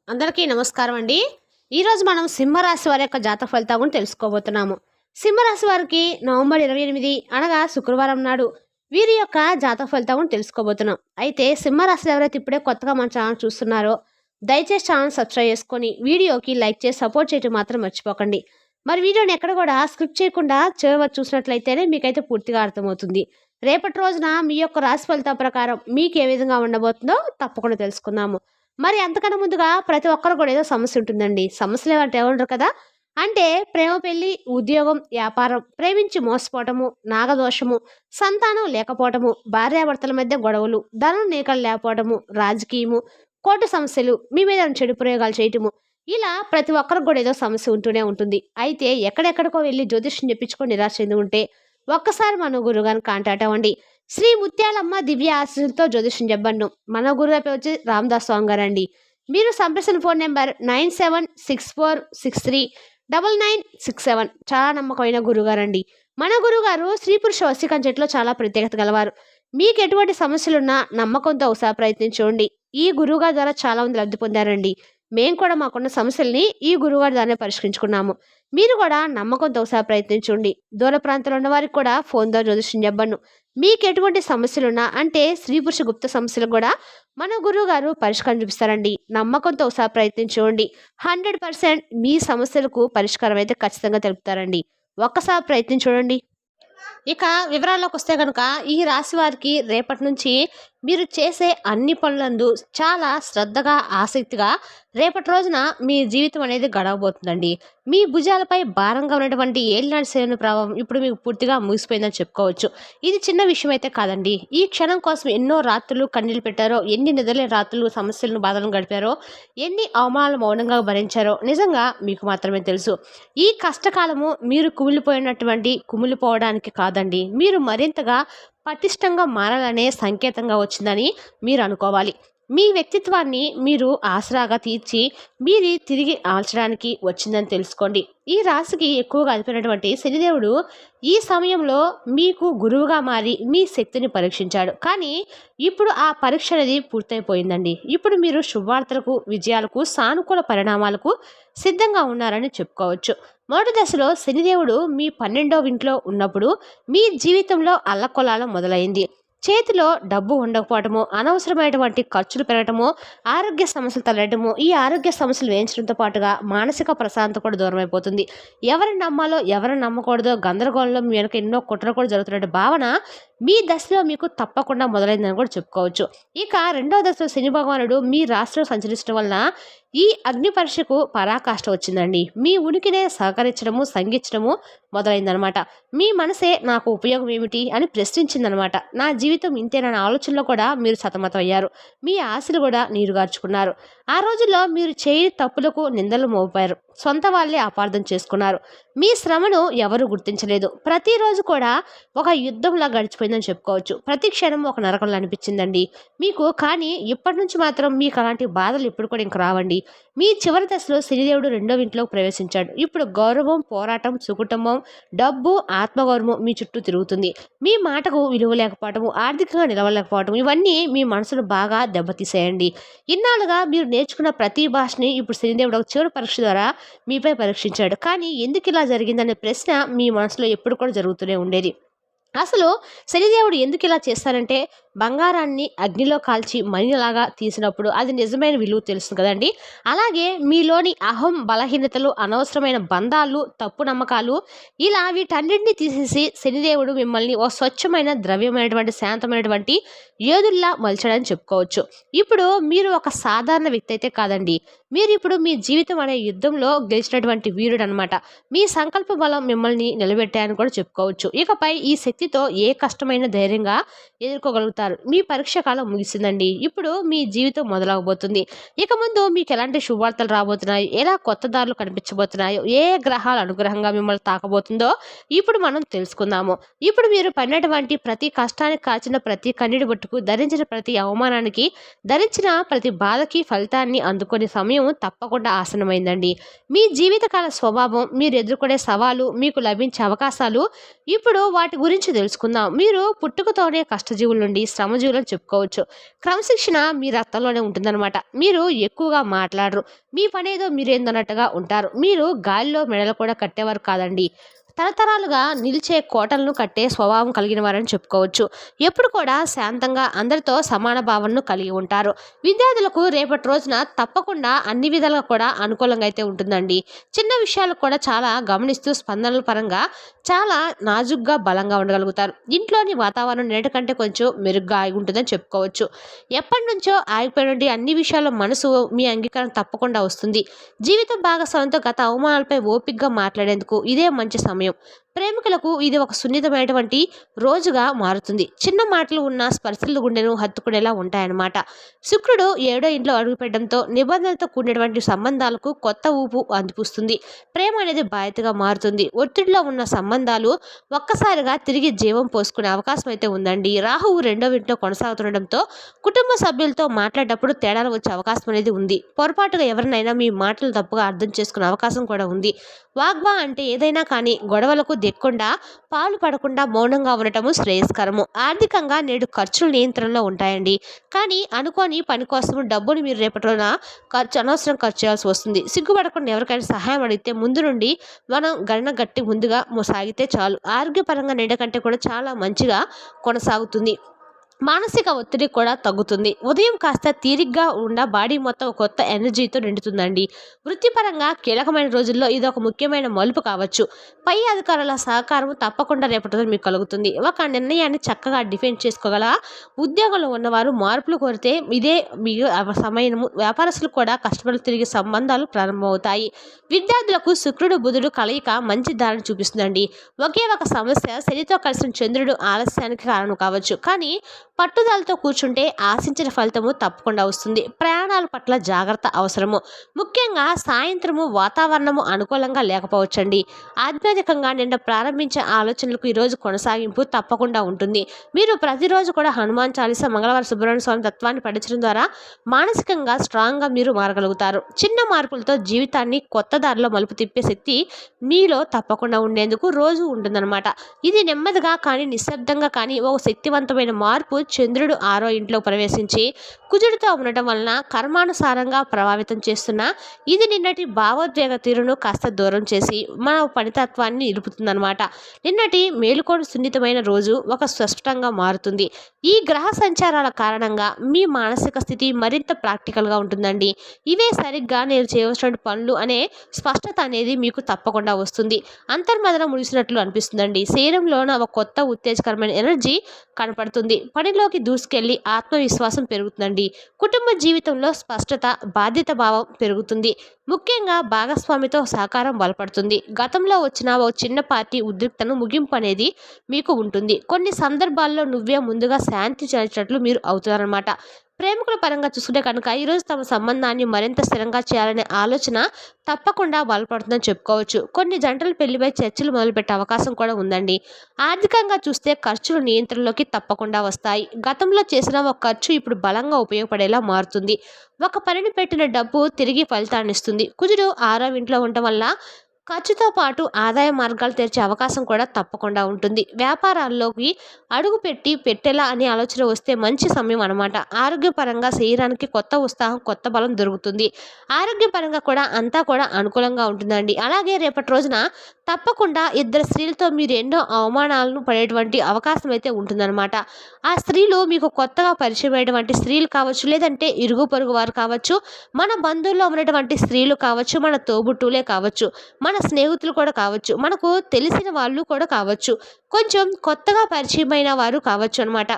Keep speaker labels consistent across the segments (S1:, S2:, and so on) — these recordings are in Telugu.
S1: అందరికీ నమస్కారం అండి. ఈరోజు మనం సింహరాశి వారి యొక్క జాతక ఫలితాలను గురించి తెలుసుకోబోతున్నాము. సింహరాశి వారికి నవంబర్ 28 అనగా శుక్రవారం నాడు వీరి యొక్క జాతక ఫలితాలను గురించి తెలుసుకోబోతున్నాం. అయితే సింహరాశిలో ఎవరైతే ఇప్పుడే కొత్తగా మన ఛానల్ చూస్తున్నారో దయచేసి ఛానల్ సబ్స్క్రైబ్ చేసుకొని వీడియోకి లైక్ చేసి సపోర్ట్ చేయడం మాత్రం మర్చిపోకండి. మరి వీడియోని ఎక్కడ కూడా స్క్రిప్ట్ చేయకుండా చివరి వరకు చూసినట్లయితేనే మీకైతే పూర్తిగా అర్థమవుతుంది. రేపటి రోజున మీ యొక్క రాశి ఫలితం ప్రకారం మీకు ఏ విధంగా ఉండబోతుందో తప్పకుండా తెలుసుకుందాము. మరి అంతకన్నా ముందుగా ప్రతి ఒక్కరు కూడా ఏదో సమస్య ఉంటుందండి. సమస్యలు ఏమంటే ఎవరుండరు కదా. అంటే ప్రేమ, పెళ్లి, ఉద్యోగం, వ్యాపారం, ప్రేమించి మోసపోవటము, నాగదోషము, సంతానం లేకపోవటము, భార్యాభర్తల మధ్య గొడవలు, ధనం నీకలు లేకపోవటము, రాజకీయము, కోర్టు సమస్యలు, మీ మీద చెడు ప్రయోగాలు చేయటము, ఇలా ప్రతి ఒక్కరికి కూడా ఏదో సమస్య ఉంటూనే ఉంటుంది. అయితే ఎక్కడెక్కడికో వెళ్ళి జ్యోతిష్యం చెప్పించుకొని నిరాశ చెంది ఉంటే ఒక్కసారి మన గురుగారిని కాంటాక్ట్ అవ్వండి. శ్రీ ముత్యాలమ్మ దివ్య ఆశీస్సులతో జ్యోతిష్యం చెప్పండు. మన గురువు పేరు వచ్చి రామదాస్ స్వామి గారండి. మీరు సంప్రదించిన ఫోన్ నెంబర్ 9764639967. చాలా నమ్మకమైన గురుగారండి. మన గురుగారు స్త్రీ పురుష వశీకరణ చెట్లో చాలా ప్రత్యేకత గలవారు. మీకు ఎటువంటి సమస్యలున్నా నమ్మకంతో ఒకసారి ప్రయత్నించండి. ఈ గురువుగారి ద్వారా చాలా మంది లబ్ధి పొందారండి. మేము కూడా మాకున్న సమస్యల్ని ఈ గురువుగారి ద్వారానే పరిష్కరించుకున్నాము. మీరు కూడా నమ్మకంతో ఒకసారి ప్రయత్నించండి. దూర ప్రాంతంలో ఉన్న వారికి కూడా ఫోన్ ద్వారా జ్యోతిష్యం చెప్పండి. మీకు ఎటువంటి సమస్యలున్నా అంటే స్త్రీ పురుష గుప్త సమస్యలు కూడా మన గురువు గారు పరిష్కారం చూపిస్తారండి. నమ్మకంతో ఒకసారి ప్రయత్నించండి. 100% మీ సమస్యలకు పరిష్కారం అయితే ఖచ్చితంగా తెలుపుతారండి. ఒక్కసారి ప్రయత్నించండి. ఇక వివరాల్లోకి వస్తే కనుక ఈ రాశి వారికి రేపటి నుంచి మీరు చేసే అన్ని పనులందు చాలా శ్రద్ధగా, ఆసక్తిగా రేపటి రోజున మీ జీవితం అనేది గడవబోతుందండి. మీ భుజాలపై భారంగా ఉన్నటువంటి ఏలినాటి శని ప్రభావం ఇప్పుడు మీకు పూర్తిగా ముగిసిపోయిందని చెప్పుకోవచ్చు. ఇది చిన్న విషయం అయితే కాదండి. ఈ క్షణం కోసం ఎన్నో రాత్రులు కన్నీళ్ళు పెట్టారో, ఎన్ని నిద్రలేని రాత్రులు సమస్యలను, బాధలను గడిపారో, ఎన్ని అవమానాలు మౌనంగా భరించారో నిజంగా మీకు మాత్రమే తెలుసు. ఈ కష్టకాలము మీరు కుమిలిపోవడానికి కాదండి, మీరు మరింతగా పటిష్టంగా మారాలనే సంకేతంగా వచ్చిందని మీరు అనుకోవాలి. మీ వ్యక్తిత్వాన్ని మీరు ఆసరాగా తీర్చి మీరు తిరిగి ఆల్చడానికి వచ్చిందని తెలుసుకోండి. ఈ రాశికి ఎక్కువగా అధిపైనటువంటి శనిదేవుడు ఈ సమయంలో మీకు గురువుగా మారి మీ శక్తిని పరీక్షించాడు. కానీ ఇప్పుడు ఆ పరీక్ష అనేది పూర్తయిపోయిందండి. ఇప్పుడు మీరు శుభవార్తలకు, విజయాలకు, సానుకూల పరిణామాలకు సిద్ధంగా ఉన్నారని చెప్పుకోవచ్చు. మొదటి దశలో శనిదేవుడు మీ 12వ ఇంట్లో ఉన్నప్పుడు మీ జీవితంలో అల్లకొల్లాలం మొదలైంది. చేతిలో డబ్బు ఉండకపోవటము, అనవసరమైనటువంటి ఖర్చులు పెరగటము, ఆరోగ్య సమస్యలు తలెట్టము, ఈ ఆరోగ్య సమస్యలు వేయించడంతో పాటుగా మానసిక ప్రశాంతత కూడా దూరం అయిపోతుంది. ఎవరిని నమ్మాలో ఎవరిని నమ్మకూడదో గందరగోళంలో మీ వెనక ఎన్నో కుట్రలు కూడా జరుగుతున్న భావన మీ దశలో మీకు తప్పకుండా మొదలైందని కూడా చెప్పుకోవచ్చు. ఇక రెండవ దశలో శని భగవానుడు మీ రాశిలో సంచరించడం వలన ఈ అగ్ని పరీక్షకు పరాకాష్ట వచ్చిందండి. మీ ఉనికినే సహకరించడము, సంగించడము మొదలైందనమాట. మీ మనసే నాకు ఉపయోగం ఏమిటి అని ప్రశ్నించిందనమాట. నా జీవితం ఇంతేనన్న ఆలోచనలో కూడా మీరు సతమతం అయ్యారు. మీ ఆశలు కూడా నీరుగార్చుకున్నారు. ఆ రోజుల్లో మీరు చేయని తప్పులకు నిందలు మోపారు. సొంత వాళ్ళే అపార్థం చేసుకున్నారు. మీ శ్రమను ఎవరు గుర్తించలేదు. ప్రతిరోజు కూడా ఒక యుద్ధంలా గడిచిపోయిందని చెప్పుకోవచ్చు. ప్రతి క్షణం ఒక నరకంలో అనిపించిందండి మీకు. కానీ ఇప్పటి నుంచి మాత్రం మీకు అలాంటి బాధలు ఇప్పుడు కూడా ఇంక రావండి. మీ చివరి దశలో శనిదేవుడు రెండవ ఇంట్లోకి ప్రవేశించాడు. ఇప్పుడు గౌరవం, పోరాటం, సుకుటుంబం, డబ్బు, ఆత్మగౌరవం మీ చుట్టూ తిరుగుతుంది. మీ మాటకు విలువ లేకపోవటము, ఆర్థికంగా నిలవలేకపోవటం, ఇవన్నీ మీ మనసును బాగా దెబ్బతీసేయండి. ఇన్నాళ్ళుగా మీరు నేర్చుకున్న ప్రతి భాషని ఇప్పుడు శనిదేవుడు ఒక చివరి పరీక్ష ద్వారా మీపై పరీక్షించాడు. కానీ ఎందుకు ఇలా జరిగిందనే ప్రశ్న మీ మనసులో ఎప్పుడు కూడా జరుగుతూనే ఉండేది. అసలు శనిదేవుడు ఎందుకు ఇలా చేస్తారంటే బంగారాన్ని అగ్నిలో కాల్చి మణిలాగా తీసినప్పుడు అది నిజమైన విలువ తెలుస్తుంది కదండి. అలాగే మీలోని అహం, బలహీనతలు, అనవసరమైన బంధాలు, తప్పు నమ్మకాలు, ఇలా వీటన్నింటినీ తీసేసి శనిదేవుడు మిమ్మల్ని ఓ స్వచ్ఛమైన, ద్రవ్యమైనటువంటి, శాంతమైనటువంటి యోధుల్లా మలచడని చెప్పుకోవచ్చు. ఇప్పుడు మీరు ఒక సాధారణ వ్యక్తి అయితే కాదండి. మీరు ఇప్పుడు మీ జీవితం అనే యుద్ధంలో గెలిచినటువంటి వీరుడు అనమాట. మీ సంకల్ప బలం మిమ్మల్ని నిలబెట్టాయని కూడా చెప్పుకోవచ్చు. ఇకపై ఈ శక్తితో ఏ కష్టమైన ధైర్యంగా ఎదుర్కోగలుగుతారు. మీ పరీక్ష కాలం ముగిసిందండి. ఇప్పుడు మీ జీవితం మొదలవబోతుంది. ఇక ముందు మీకు ఎలాంటి శుభవార్తలు రాబోతున్నాయి, ఎలా కొత్త దారులు కనిపించబోతున్నాయో, ఏ గ్రహాల అనుగ్రహంగా మిమ్మల్ని తాకబోతుందో ఇప్పుడు మనం తెలుసుకుందాము. ఇప్పుడు మీరు పడినటువంటి ప్రతి కష్టానికి, కాచిన ప్రతి కన్నీటి బొట్టుకు, ధరించిన ప్రతి అవమానానికి, ధరించిన ప్రతి బాధకి ఫలితాన్ని అందుకునే సమయం తప్పకుండా ఆసనమైందండి. మీ జీవితకాల స్వభావం, మీరు ఎదుర్కొనే సవాలు, మీకు లభించే అవకాశాలు, ఇప్పుడు వాటి గురించి తెలుసుకుందాం. మీరు పుట్టుకతోనే కష్టజీవుల నుండి శ్రమజీవులని చెప్పుకోవచ్చు. క్రమశిక్షణ మీ రక్తంలోనే ఉంటుందన్నమాట. మీరు ఎక్కువగా మాట్లాడరు. మీ పనేదో మీరేందన్నట్టుగా ఉంటారు. మీరు గాలిలో మెడలు కూడా కట్టేవారు కాదండి. తరతరాలుగా నిలిచే కోటలను కట్టే స్వభావం కలిగిన వారని చెప్పుకోవచ్చు. ఎప్పుడు కూడా శాంతంగా అందరితో సమాన భావనను కలిగి ఉంటారు. విద్యార్థులకు రేపటి రోజున తప్పకుండా అన్ని విధాలుగా కూడా అనుకూలంగా అయితే ఉంటుందండి. చిన్న విషయాలు కూడా చాలా గమనిస్తూ స్పందనల పరంగా చాలా నాజుగ్గా బలంగా ఉండగలుగుతారు. ఇంట్లోని వాతావరణం నేటి కంటే కొంచెం మెరుగ్గా ఆగి ఉంటుందని చెప్పుకోవచ్చు. ఎప్పటి నుంచో ఆగిపోయినటువంటి అన్ని విషయాల్లో మనసు మీ అంగీకారం తప్పకుండా వస్తుంది. జీవిత భాగస్వామితో గత అవమానాలపై ఓపికగా మాట్లాడేందుకు ఇదే మంచి సమయం. ప్రేమికులకు ఇది ఒక సున్నితమైనటువంటి రోజుగా మారుతుంది. చిన్న మాటలు ఉన్న స్పర్శలు గుండెను హత్తుకునేలా ఉంటాయన్నమాట. శుక్రుడు 7వ ఇంట్లో అడుగుపెట్టడంతో నిబంధనలతో కూడినటువంటి సంబంధాలకు కొత్త ఊపు అందిపుస్తుంది. ప్రేమ అనేది బాధ్యతగా మారుతుంది. ఒత్తిడిలో ఉన్న సంబంధాలు ఒక్కసారిగా తిరిగి జీవం పోసుకునే అవకాశం అయితే ఉందండి. రాహువు 2వ ఇంట్లో కొనసాగుతుండటంతో కుటుంబ సభ్యులతో మాట్లాడేటప్పుడు తేడాలు వచ్చే అవకాశం అనేది ఉంది. పొరపాటుగా ఎవరినైనా మీ మాటలు తప్పుగా అర్థం చేసుకునే అవకాశం కూడా ఉంది. వాగ్వా అంటే ఏదైనా కానీ గొడవలకు దిక్కుండా పాలు పడకుండా మౌనంగా ఉండటము శ్రేయస్కరము. ఆర్థికంగా నేడు ఖర్చులు నియంత్రణలో ఉంటాయండి. కానీ అనుకోని పని కోసం డబ్బుని మీరు రేపటిన అనవసరం ఖర్చు చేయాల్సి వస్తుంది. సిగ్గుపడకుండా ఎవరికైనా సహాయం అడిగితే ముందు నుండి మనం గణన గట్టి ముందుగా సాగితే చాలు. ఆరోగ్యపరంగా నేటి కంటే కూడా చాలా మంచిగా కొనసాగుతుంది. మానసిక ఒత్తిడి కూడా తగ్గుతుంది. ఉదయం కాస్త తీరిగ్గా ఉన్న బాడీ మొత్తం కొత్త ఎనర్జీతో నిండుతుందండి. వృత్తిపరంగా కీలకమైన రోజుల్లో ఇది ఒక ముఖ్యమైన మలుపు కావచ్చు. పై అధికారుల సహకారం తప్పకుండా రేపటి రోజు మీకు కలుగుతుంది. ఒక నిర్ణయాన్ని చక్కగా డిఫెండ్ చేసుకోగల ఉద్యోగంలో ఉన్నవారు మార్పులు కోరితే ఇదే మీ సమయము. వ్యాపారస్తులు కూడా కస్టమర్లు తిరిగి సంబంధాలు ప్రారంభమవుతాయి. విద్యార్థులకు శుక్రుడు బుధుడు కలయిక మంచి దారిని చూపిస్తుందండి. ఒకే ఒక సమస్య శనితో కలిసిన చంద్రుడు ఆలస్యానికి కారణం కావచ్చు. కానీ పట్టుదలతో కూర్చుంటే ఆశించిన ఫలితము తప్పకుండా వస్తుంది. ప్రయాణాల పట్ల జాగ్రత్త అవసరము. ముఖ్యంగా సాయంత్రము వాతావరణము అనుకూలంగా లేకపోవచ్చండి. ఆధ్యాత్మికంగా నిన్న ప్రారంభించే ఆలోచనలకు ఈరోజు కొనసాగింపు తప్పకుండా ఉంటుంది. మీరు ప్రతిరోజు కూడా హనుమాన్ చాలీస, మంగళవారం సుబ్రహ్మణ్య స్వామి తత్వాన్ని పఠించడం ద్వారా మానసికంగా స్ట్రాంగ్గా మీరు మారగలుగుతారు. చిన్న మార్పులతో జీవితాన్ని కొత్త దారిలో మలుపు తిప్పే శక్తి మీలో తప్పకుండా ఉండేందుకు రోజు ఉంటుందన్నమాట. ఇది నెమ్మదిగా కానీ నిశ్శబ్దంగా కానీ ఒక శక్తివంతమైన మార్పు. చంద్రుడు 6వ ఇంట్లో ప్రవేశించి కుజుడితో ఉండటం వలన కర్మానుసారంగా ప్రభావితం చేస్తున్న ఇది నిన్నటి భావోద్వేగ తీరును కాస్త దూరం చేసి మన పనితత్వాన్ని నిలుపుతుందన్నమాట. నిన్నటి మేలుకోని సున్నితమైన రోజు ఒక స్పష్టంగా మారుతుంది. ఈ గ్రహ సంచారాల కారణంగా మీ మానసిక స్థితి మరింత ప్రాక్టికల్గా ఉంటుందండి. ఇవే సరిగ్గా నేను చేయవలసిన పనులు అనే స్పష్టత అనేది మీకు తప్పకుండా వస్తుంది. అంతర్మదన ముగిసినట్లు అనిపిస్తుందండి. శరీరంలోన ఒక కొత్త ఉత్తేజకరమైన ఎనర్జీ కనపడుతుంది. పనిలోకి దూసుకెళ్లి ఆత్మవిశ్వాసం పెరుగుతుందండి. కుటుంబ జీవితంలో స్పష్టత, బాధ్యత భావం పెరుగుతుంది. ముఖ్యంగా భాగస్వామితో సహకారం బలపడుతుంది. గతంలో వచ్చిన ఓ చిన్నపాటి ఉద్రిక్తను ముగింపు అనేది మీకు ఉంటుంది. కొన్ని సందర్భాల్లో నువ్వే ముందుగా శాంతి చేర్చినట్లు మీరు అవుతారన్నమాట. ప్రేమికుల పరంగా చూసుకుంటే కనుక ఈరోజు తమ సంబంధాన్ని మరింత స్థిరంగా చేయాలనే ఆలోచన తప్పకుండా బలపడుతుందని చెప్పుకోవచ్చు. కొన్ని జంటలు పెళ్లిపై చర్చలు మొదలుపెట్టే అవకాశం కూడా ఉందండి. ఆర్థికంగా చూస్తే ఖర్చులు నియంత్రణలోకి తప్పకుండా వస్తాయి. గతంలో చేసిన ఒక ఖర్చు ఇప్పుడు బలంగా ఉపయోగపడేలా మారుతుంది. ఒక పనిని పెట్టిన డబ్బు తిరిగి ఫలితాన్ని ఇస్తుంది. కుజుడు 6వ ఇంట్లో ఉండటం వల్ల ఖర్చుతో పాటు ఆదాయ మార్గాలు తెరిచే అవకాశం కూడా తప్పకుండా ఉంటుంది. వ్యాపారాల్లోకి అడుగు పెట్టేలా అనే ఆలోచన వస్తే మంచి సమయం అన్నమాట. ఆరోగ్యపరంగా శరీరానికి కొత్త ఉత్సాహం, కొత్త బలం దొరుకుతుంది. ఆరోగ్యపరంగా కూడా అంతా కూడా అనుకూలంగా ఉంటుందండి. అలాగే రేపటి రోజున తప్పకుండా ఇద్దరు స్త్రీలతో మీరు ఎన్నో అవమానాలను పడేటువంటి అవకాశం అయితే ఉంటుందన్నమాట. ఆ స్త్రీలు మీకు కొత్తగా పరిచయం అయ్యేటువంటి స్త్రీలు కావచ్చు, లేదంటే ఇరుగు పొరుగు వారు కావచ్చు, మన బంధువుల్లో ఉన్నటువంటి స్త్రీలు కావచ్చు, మన తోబుట్టులే కావచ్చు, మన స్నేహితులు కూడా కావచ్చు, మనకు తెలిసిన వాళ్ళు కూడా కావచ్చు, కొంచెం కొత్తగా పరిచయమైన వారు కావచ్చు అనమాట.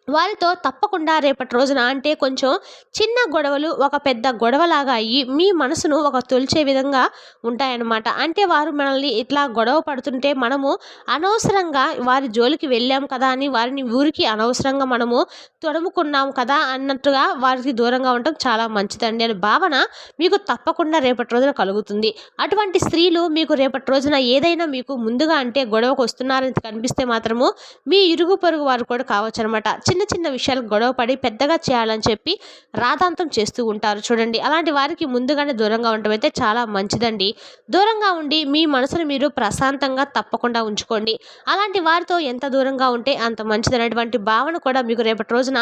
S1: వారితో తప్పకుండా రేపటి రోజున అంటే కొంచెం చిన్న గొడవలు ఒక పెద్ద గొడవలాగా అయ్యి మీ మనసును ఒక తొలిచే విధంగా ఉంటాయన్నమాట. అంటే వారు మనల్ని ఇట్లా గొడవ పడుతుంటే మనము అనవసరంగా వారి జోలికి వెళ్ళాం కదా అని వారిని ఊరికి అనవసరంగా మనము తొడుముకున్నాం కదా అన్నట్టుగా వారికి దూరంగా ఉండటం చాలా మంచిదండి అనే భావన మీకు తప్పకుండా రేపటి రోజున కలుగుతుంది. అటువంటి స్త్రీలు మీకు రేపటి రోజున ఏదైనా మీకు ముందుగా అంటే గొడవకు వస్తున్నారని కనిపిస్తే మాత్రము మీ ఇరుగు పొరుగు వారు కూడా కావచ్చు అనమాట. చిన్న చిన్న చిన్న విషయాలకు గొడవపడి పెద్దగా చేయాలని చెప్పి రాద్ధాంతం చేస్తూ ఉంటారు చూడండి. అలాంటి వారికి ముందుగానే దూరంగా ఉండటం అయితే చాలా మంచిదండి. దూరంగా ఉండి మీ మనసును మీరు ప్రశాంతంగా తప్పకుండా ఉంచుకోండి. అలాంటి వారితో ఎంత దూరంగా ఉంటే అంత మంచిదనేటువంటి భావన కూడా మీకు రేపటి రోజున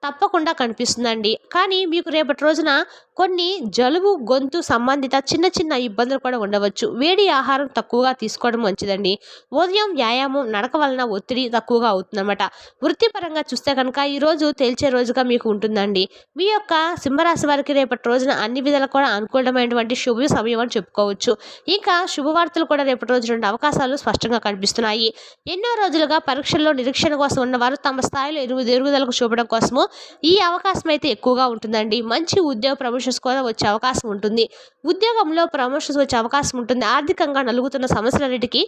S1: తప్పకుండా కనిపిస్తుందండి. కానీ మీకు రేపటి రోజున కొన్ని జలుబు, గొంతు సంబంధిత చిన్న చిన్న ఇబ్బందులు కూడా ఉండవచ్చు. వేడి ఆహారం తక్కువగా తీసుకోవడం మంచిదండి. ఉదయం వ్యాయామం, నడక వలన ఒత్తిడి తక్కువగా అవుతుందన్నమాట. వృత్తిపరంగా చూస్తే కనుక ఈరోజు తేల్చే రోజుగా మీకు ఉంటుందండి. మీ యొక్క సింహరాశి వారికి రేపటి రోజున అన్ని విధాలు కూడా అనుకూలమైనటువంటి శుభ సమయం అని చెప్పుకోవచ్చు. ఇంకా శుభవార్తలు కూడా రేపటి రోజు నుండి అవకాశాలు స్పష్టంగా కనిపిస్తున్నాయి. ఎన్నో రోజులుగా పరీక్షల్లో నిరీక్షణ కోసం ఉన్నవారు తమ స్థాయిలో ఎదుగుదలకు చూపడం కోసము ఈ అవకాశం అయితే ఎక్కువగా ఉంటుందండి. మంచి ఉద్యోగ ప్రమోషన్స్ కూడా వచ్చే అవకాశం ఉంటుంది. ఉద్యోగంలో ప్రమోషన్స్ వచ్చే అవకాశం ఉంటుంది. ఆర్థికంగా నలుగుతున్న సమస్యలన్నిటికీ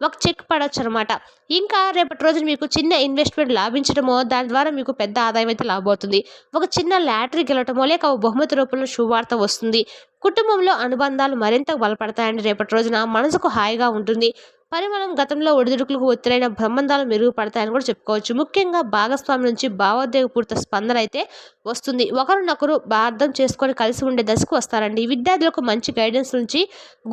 S1: ఒక చెక్ పడవచ్చు అనమాట. ఇంకా రేపటి రోజున మీకు చిన్న ఇన్వెస్ట్మెంట్ లాభించడమో, దాని ద్వారా మీకు పెద్ద ఆదాయం అయితే లాభమవుతుంది. ఒక చిన్న లాటరీ గెలవటమో, లేక ఒక బహుమతి రూపంలో శుభవార్త వస్తుంది. కుటుంబంలో అనుబంధాలు మరింత బలపడతాయండి. రేపటి రోజున మనసుకు హాయిగా ఉంటుంది. పరిమళం గతంలో ఒడిదుడుకులకు ఒత్తిడైన సంబంధాలు మెరుగుపడతాయని కూడా చెప్పుకోవచ్చు. ముఖ్యంగా భాగస్వామి నుంచి భావోద్వేగపూరిత స్పందన అయితే వస్తుంది. ఒకరినొకరు అర్థం చేసుకొని కలిసి ఉండే దశకు వస్తారండి. విద్యార్థులకు మంచి గైడెన్స్ నుంచి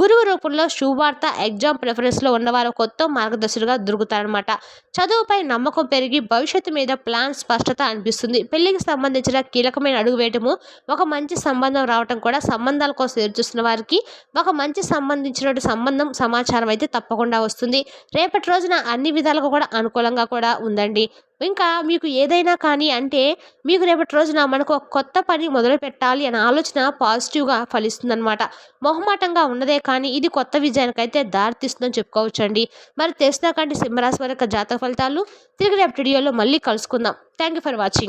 S1: గురువు రూపంలో శుభవార్త, ఎగ్జామ్ ప్రిఫరెన్స్లో ఉన్నవారు కొత్త మార్గదర్శులుగా దొరుకుతారనమాట. చదువుపై నమ్మకం పెరిగి భవిష్యత్తు మీద ప్లాన్ స్పష్టత అనిపిస్తుంది. పెళ్లికి సంబంధించిన కీలకమైన అడుగు వేయటము, ఒక మంచి సంబంధం రావటం కూడా సంబంధాల కోసం ఎదురుచూస్తున్న వారికి ఒక మంచి సంబంధం సమాచారం అయితే తప్పకుండా వస్తుంది. రేపటి రోజున అన్ని విధాలుగా కూడా అనుకూలంగా కూడా ఉందండి. ఇంకా మీకు ఏదైనా కానీ అంటే మీకు రేపటి రోజున మనకు ఒక కొత్త పని మొదలు పెట్టాలి అనే ఆలోచన పాజిటివ్గా ఫలిస్తుందన్నమాట. మొహమాటంగా ఉన్నదే కానీ ఇది కొత్త విజయానికైతే దారితీస్తుందని చెప్పుకోవచ్చండి. మరి తెలిసిన కంటే సింహరాశి వారి యొక్క జాతక ఫలితాలు తిరిగి రేపటి వీడియోలో మళ్ళీ కలుసుకుందాం. Thank you for watching.